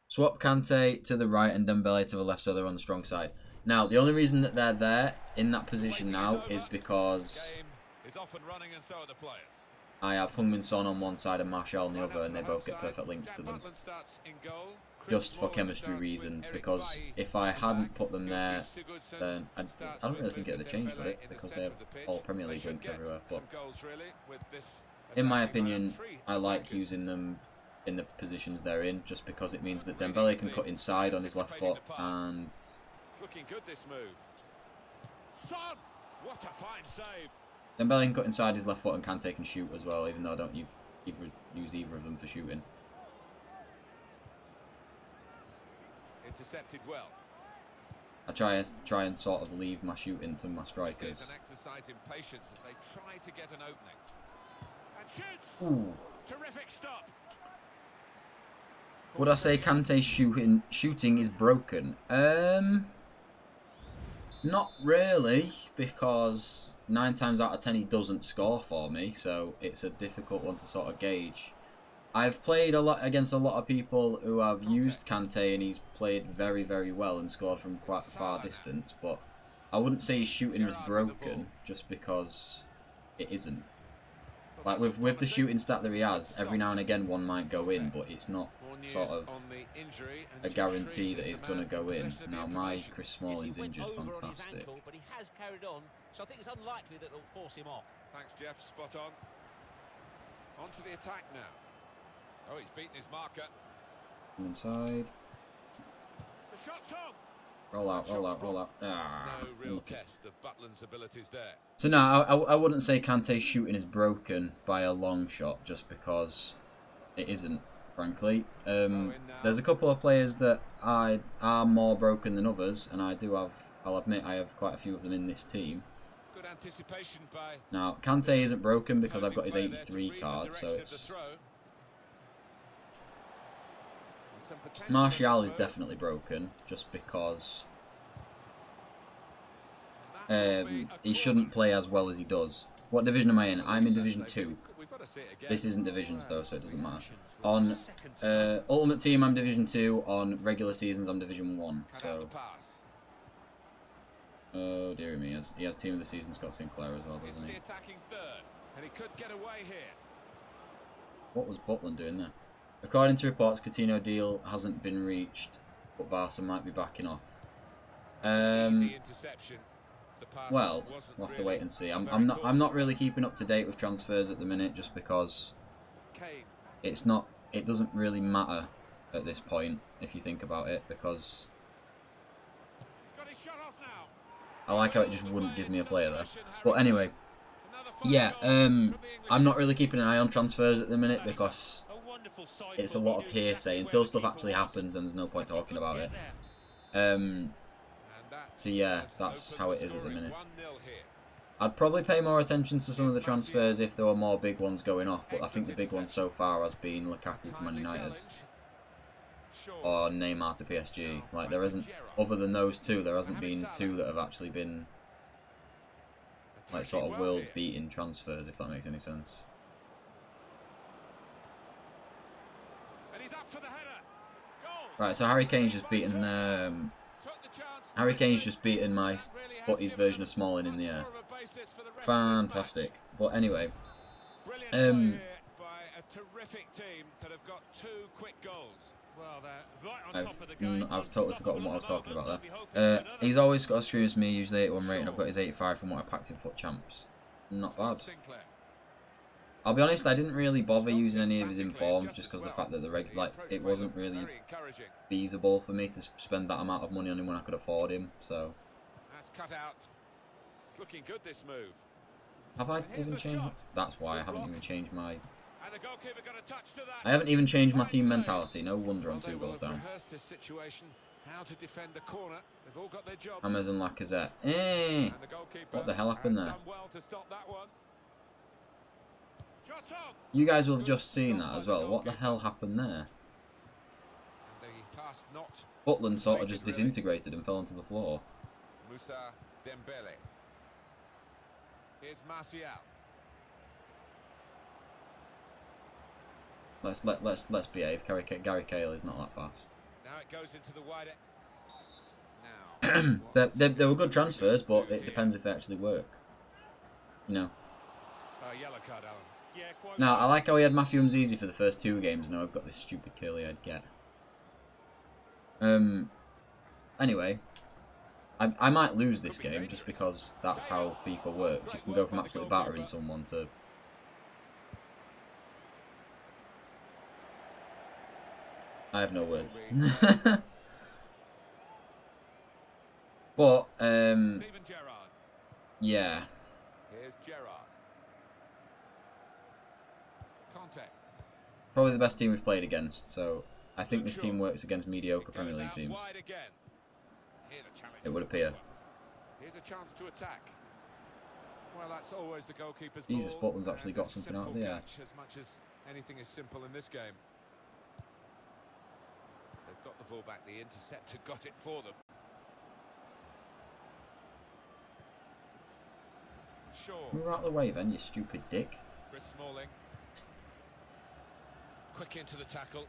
Swap Kante to the right and Dembele to the left, so they're on the strong side. Now, the only reason that they're there in that position now is because I have Heung-min Son on one side and Martial on the other, and they both get perfect links to them. Just for chemistry reasons, because if I hadn't put them there, then I don't really think it would have changed with it, because they have all Premier League links everywhere. But in my opinion, I like using them in the positions they're in, just because it means that Dembele can cut inside on his left foot, and looking good this move. Son, what a fine save. Dembele can cut inside his left foot and Kante can shoot as well, even though I don't use either of them for shooting. Intercepted well. I try and sort of leave my shooting to my strikers. An exercise in patience as they try to get an opening. And Shoots. Ooh. Terrific stop. Would I say Kante's shooting is broken? Not really, because 9 times out of 10 he doesn't score for me, so it's a difficult one to sort of gauge. I've played a lot against a lot of people who have used Kante and he's played very, very well and scored from quite far distance, but I wouldn't say his shooting was broken just because it isn't. Like with the shooting stat that he has, every now and again one might go in, but it's not sort of a guarantee that it's going to go in. Now my Chris Smalling's injured, fantastic. But he has carried on, so I think it's unlikely that it'll force him off. Thanks, Jeff. Spot on. On to the attack now. Oh, he's beaten his marker. Inside. The shot's on. Roll out, roll out, roll out. Ah, no real test of Butland's abilities there. So no, I wouldn't say Kante's shooting is broken by a long shot, just because it isn't, frankly. There's a couple of players that are more broken than others, and I'll admit I have quite a few of them in this team. Good anticipation by now, Kante isn't broken because I've got his 83 card, so it's... Martial is definitely broken, just because he shouldn't play as well as he does. What division am I in? I'm in Division 2. This isn't Divisions though, so it doesn't matter. On Ultimate Team I'm Division 2, on regular seasons I'm Division 1, so... Oh dear me, he has Team of the Season Scott Sinclair as well, doesn't he? What was Butland doing there? According to reports, Coutinho deal hasn't been reached, but Barca might be backing off. Well, we'll have to wait and see. I'm not really keeping up to date with transfers at the minute, just because it doesn't really matter at this point if you think about it, because I like how it just wouldn't give me a player there. But anyway, yeah, I'm not really keeping an eye on transfers at the minute because it's a lot of hearsay. Until stuff actually happens, and there's no point talking about it. So yeah, that's how it is at the minute. I'd probably pay more attention to some of the transfers if there were more big ones going off, but I think the big one so far has been Lukaku to Man United or Neymar to PSG. Like, there isn't, other than those two, there hasn't been two that have actually been like sort of world-beating transfers, if that makes any sense. Right, so Harry Kane's just beaten my Futties version of Smalling in the air. Fantastic. But anyway, I've totally forgotten what I was talking about there. He's always got a stream as me, usually 81 rating. I've got his 85 from what I packed in Foot Champs. Not bad. I'll be honest, I didn't really bother using any of his informs just because of the fact that it wasn't really feasible for me to spend that amount of money on him when I could afford him. So that's cut out. It's looking good, this move. Have I even changed? That's why I haven't even changed my. I haven't even changed my team mentality. No wonder I'm 2 goals down. Hammers and Lacazette. What the hell happened there? You guys will have just seen that as well. What the hell happened there? Butland sort of just disintegrated and fell onto the floor. Musa Dembele. Here's Martial. Let's behave. Gary Cahill is not that fast. Now it goes into the wider. Now they were good transfers, but it depends if they actually work. You know. Yellow card, Alan. Now, I like how he had Matthew Mzizi for the first 2 games. Now I've got this stupid curly I'd get. Anyway, I might lose this game just because that's how FIFA works. You can go from absolutely battering someone to... I have no words. But, yeah. Here's Gerrard. Probably the best team we've played against, so I think this team works against mediocre Premier League teams. It would appear. Here's a chance to attack. Well, that's always the goalkeeper's Jesus, ball, Butland's actually and got a something out of simple the air. catch, as much as anything is simple in this game. They've got the ball back. The interceptor got it for them. Sure. Move out of the way then, you stupid dick. Chris Smalling. Quick into the tackle.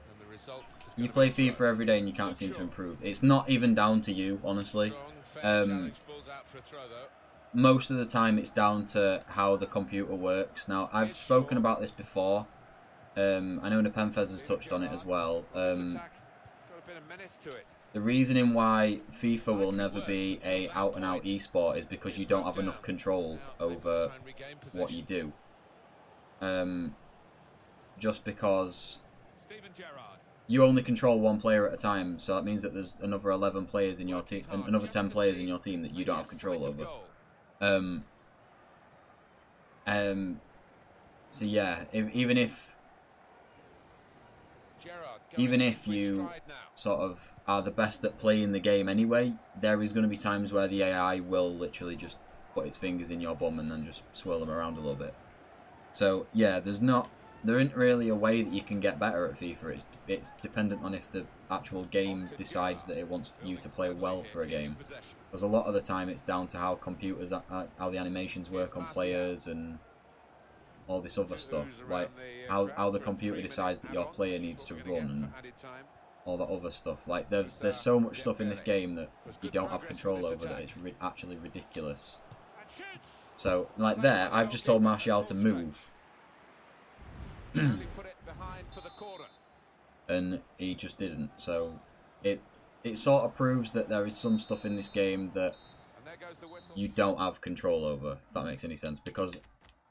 And the result is You gonna play be a FIFA throw. every day and you can't seem to improve. It's not even down to you, honestly. Strong, fair challenge. Ball's out for a throw, though. Most of the time it's down to how the computer works. Now, I've spoken about this before. I know Nepenthez has touched on it as well. Got a bit of menace to it. The reasoning why FIFA will never be a out-and-out esport is because you don't have enough control over what you do. Just because you only control one player at a time, so that means that there's another 11 players in your team, another 10 players in your team that you don't have control over. So yeah, even if you sort of are the best at playing the game anyway, there is going to be times where the AI will literally just put its fingers in your bum and then just swirl them around a little bit. So yeah, there isn't really a way that you can get better at FIFA. It's dependent on if the actual game decides that it wants you to play well for a game. Because a lot of the time it's down to how computers, how the animations work on players and all this other stuff. Like how the computer decides that your player needs to run and all that other stuff. Like there's so much stuff in this game that you don't have control over that it's actually ridiculous. So like there, I've just told Martial to move. And he just didn't. So it sort of proves that there is some stuff in this game that you don't have control over, if that makes any sense. Because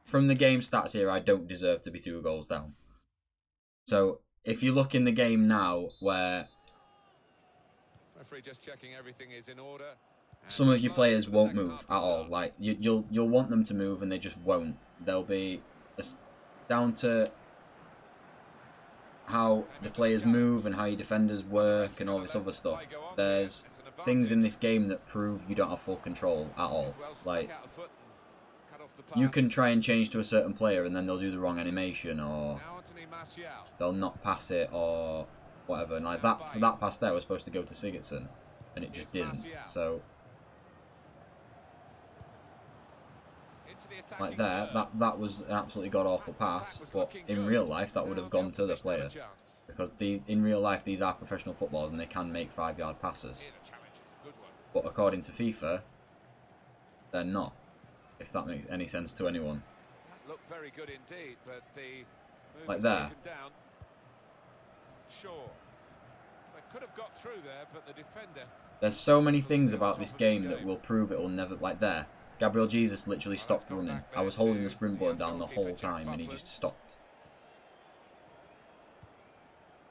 from the game stats here, I don't deserve to be 2 goals down. So if you look in the game now, where just checking everything is in order, some of your players won't move at all. Like you'll want them to move, and they just won't. They'll be down to how the players move and how your defenders work and all this other stuff. There's things in this game that prove you don't have full control at all. Like you can try and change to a certain player and then they'll do the wrong animation, or they'll not pass it, or whatever. And like that pass there was supposed to go to Sigurdsson and it just didn't. So like there, that was an absolutely god-awful pass, but in real life that would have gone to the player, because in real life these are professional footballers and they can make 5-yard passes, but according to FIFA they're not, if that makes any sense to anyone. Looked very good indeed, but the like there. Sure. They could have got through there, but the defender. There's so many things about this game that will prove it will never. Like there, Gabriel Jesus literally stopped running. I was holding the sprint button down the whole time and he just stopped.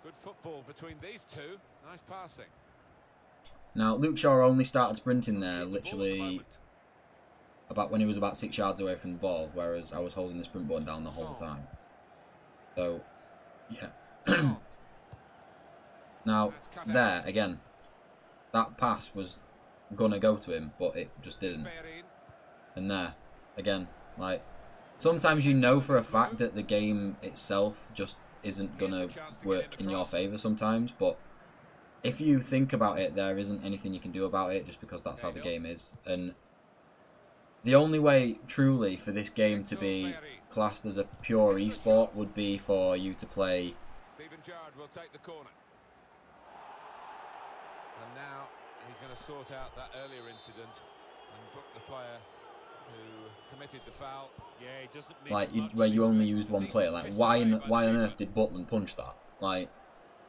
Good football between these two. Nice passing. Now Luke Shaw only started sprinting there literally about when he was about 6 yards away from the ball, whereas I was holding the sprint button down the whole time. So yeah. Now there again, that pass was gonna go to him, but it just didn't. And there again, like sometimes you know for a fact that the game itself just isn't gonna work in your favour sometimes, but if you think about it, there isn't anything you can do about it, just because that's how the game is. And the only way truly for this game to be classed as a pure esport would be for you to play. Steven Gerrard will take the corner. And now he's going to sort out that earlier incident and book the player who committed the foul. Yeah, he doesn't miss Like much. where you only used one player. Like why on earth did Butland punch that? Like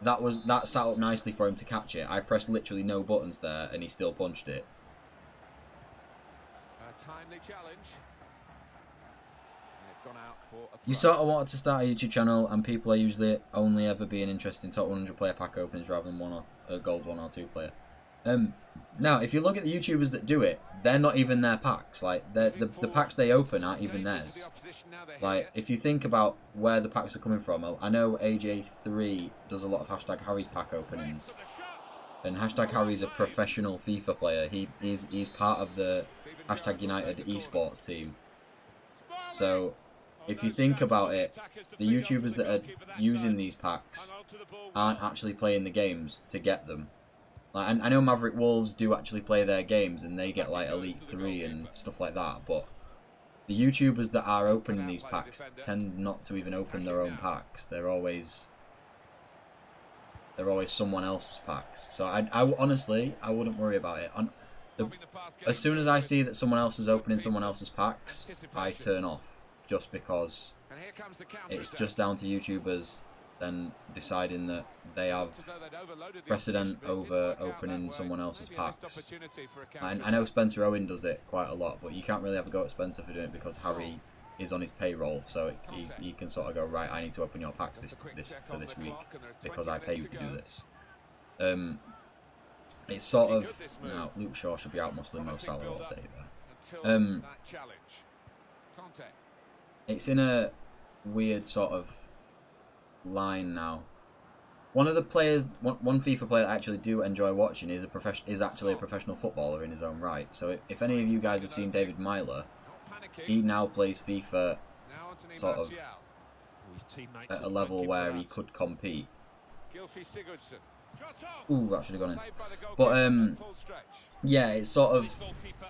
that sat up nicely for him to catch it. I pressed literally no buttons there and he still punched it. A timely challenge. And it's gone out for a throw. You sort of wanted to start a YouTube channel, and people are usually only ever being interested in top 100 player pack openings rather than a gold 1 or 2 player. Now, if you look at the YouTubers that do it, they're not even their packs. Like the packs they open aren't even theirs. Like if you think about where the packs are coming from, I know AJ3 does a lot of #Harry's pack openings, And hashtag Harry's a professional FIFA player. He's part of the hashtag United esports team. So if you think about it, the YouTubers that are using these packs aren't actually playing the games to get them. Like, I know Maverick Wolves do actually play their games and they get like Elite 3 and stuff like that, but the YouTubers that are opening these packs tend not to even open their own packs. They're always someone else's packs. So I honestly, I wouldn't worry about it. As soon as I see that someone else is opening someone else's packs, I turn off. Just because it's just down to YouTubers then deciding that they have precedent over opening someone else's packs. I know Spencer Owen does it quite a lot, but you can't really have a go at Spencer for doing it because Harry is on his payroll, so he can sort of go, right, I need to open your packs for this week because I pay you to do this. It's sort of, now Luke Shaw should be out Muslim Mo Salah all day there. It's in a weird sort of line now. One of the players, one FIFA player that I actually do enjoy watching is actually a professional footballer in his own right. So if any of you guys have seen David Myler, he now plays FIFA sort of at a level where he could compete. Ooh, that should have gone in. But yeah, it's sort of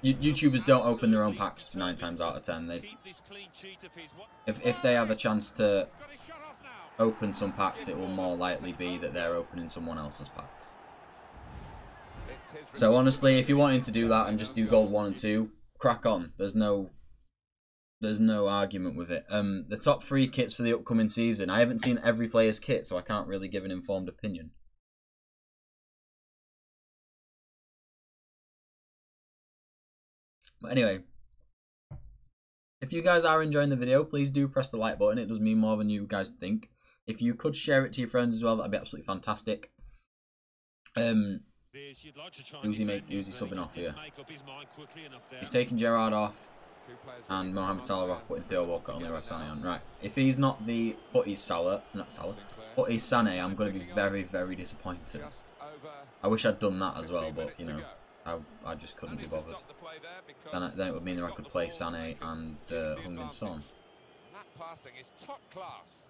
YouTubers don't open their own packs 9 times out of 10. If they have a chance to open some packs, it will more likely be that they're opening someone else's packs. So honestly, if you're wanting to do that and just do gold 1 and 2, crack on. There's no argument with it. The top 3 kits for the upcoming season. I haven't seen every player's kit, so I can't really give an informed opinion. But anyway, if you guys are enjoying the video, please do press the like button. It does mean more than you guys think. If you could share it to your friends as well, that'd be absolutely fantastic. Uzi subbing off here. He's taking Gerrard off and Mohamed Salah off, putting Theo Walker on Leroy Sané on. Right, if he's not the Futties Futties Sané, I'm going to be very, very disappointed. I wish I'd done that as well, but you know, I just couldn't be bothered. Then it would mean that I could play Sané and Heung-min Son. That passing is top class.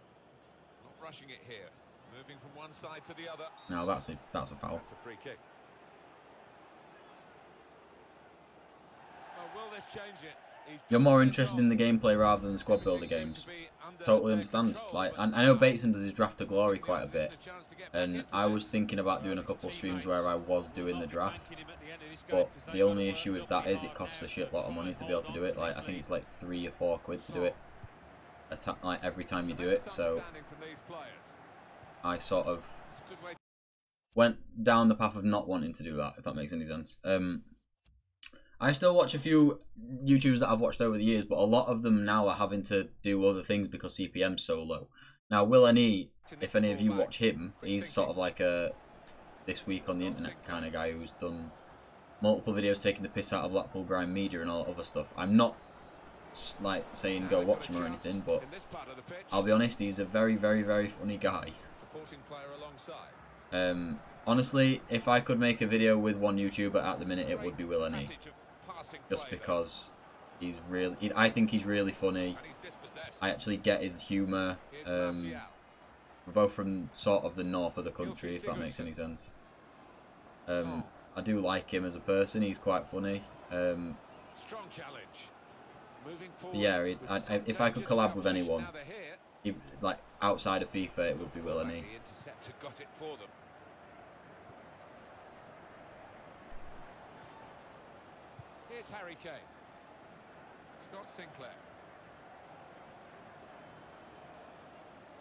Not rushing it here. Moving from one side to the other. No, that's a foul. That's a free kick. Oh, will this change it? You're more interested in the gameplay rather than the squad builder games. Totally understand. Like, I know Bateson does his draft to glory quite a bit, and I was thinking about doing a couple of streams where I was doing the draft, but the only issue with that is it costs a shit lot of money to be able to do it. Like, I think it's like £3 or £4 to do it, like every time you do it. So I sort of went down the path of not wanting to do that, if that makes any sense. I still watch a few YouTubers that I've watched over the years, but a lot of them now are having to do other things because CPM's so low. Now, Will and E, if any of you watch him, he's sort of like a this week on the internet kind of guy who's done multiple videos taking the piss out of Blackpool Grime Media and all that other stuff. I'm not like saying go watch him or anything, but I'll be honest, he's a very, very, very funny guy. Honestly, if I could make a video with one YouTuber at the minute, it would be Will and E. Just because he's really, I think he's really funny. I actually get his humour. We're both from sort of the north of the country, if that makes any sense. I do like him as a person. He's quite funny. Yeah, if I could collab with anyone, like outside of FIFA, it would be Will and E. Here's Harry Kane. Scott Sinclair.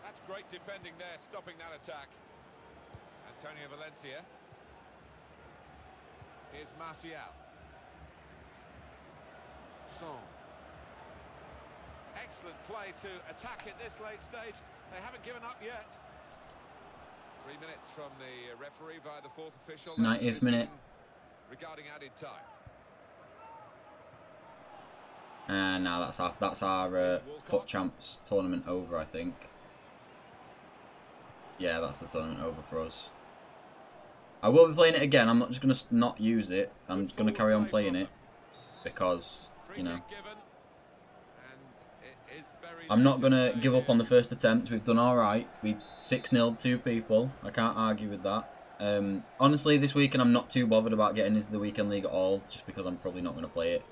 That's great defending there, stopping that attack. Antonio Valencia. Here's Martial. Son. Excellent play to attack at this late stage. They haven't given up yet. 3 minutes from the referee via the 4th official. 90th minute. Regarding added time. And now that's our FUT Champs tournament over, I think. Yeah, that's the tournament over for us. I will be playing it again. I'm not just going to not use it. I'm just going to carry on playing it because, you know, I'm not going to give up on the first attempt. We've done all right. We 6-0'd 2 people. I can't argue with that. Honestly, this weekend I'm not too bothered about getting into the weekend league at all, just because I'm probably not going to play it.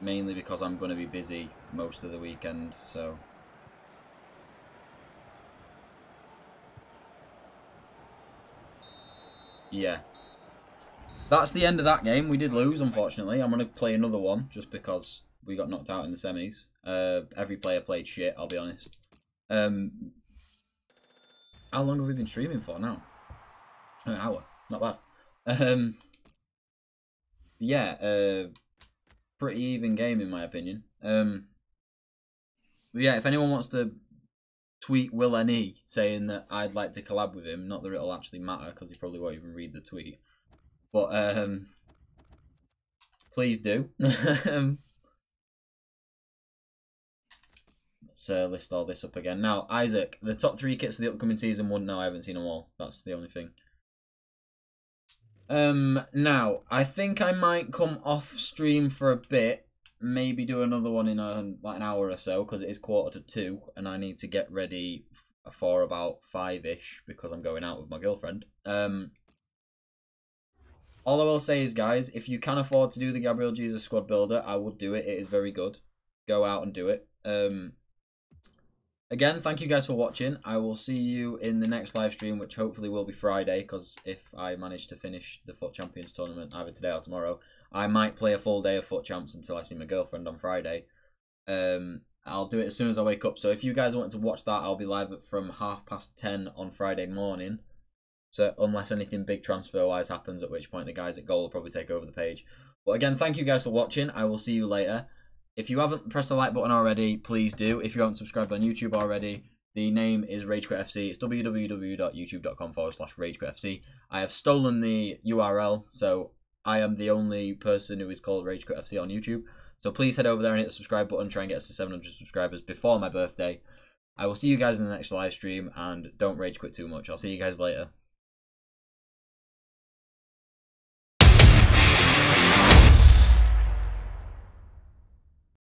Mainly because I'm going to be busy most of the weekend, so... Yeah. That's the end of that game. We did lose, unfortunately. I'm going to play another one, just because we got knocked out in the semis. Every player played shit, I'll be honest. How long have we been streaming for now? An hour. Not bad. Yeah, pretty even game in my opinion. But yeah, if anyone wants to tweet Will NE saying that I'd like to collab with him, not that it'll actually matter because he probably won't even read the tweet, but please do. Let's list all this up again. Now, Isaac, the top 3 kits of the upcoming season 1. No, I haven't seen them all. That's the only thing. Now, I think I might come off stream for a bit. Maybe do another one in like an hour or so, because it is 1:45 and I need to get ready for about 5-ish because I'm going out with my girlfriend. All I will say is, guys, if you can afford to do the Gabriel Jesus squad builder, I would do it. It is very good. Go out and do it. Again, thank you guys for watching. I will see you in the next live stream, which hopefully will be Friday, because if I manage to finish the FUT Champions tournament either today or tomorrow, I might play a full day of FUT Champs until I see my girlfriend on Friday. I'll do it as soon as I wake up. So if you guys want to watch that, I'll be live from 10:30 on Friday morning. So unless anything big transfer-wise happens, at which point the guys at goal will probably take over the page. But again, thank you guys for watching. I will see you later. If you haven't pressed the like button already, please do. If you haven't subscribed on YouTube already, the name is RageQuitFC. It's www.youtube.com/RageQuitFC. I have stolen the URL, so I am the only person who is called RageQuitFC on YouTube. So please head over there and hit the subscribe button. Try and get us to 700 subscribers before my birthday. I will see you guys in the next live stream, and don't rage quit too much. I'll see you guys later.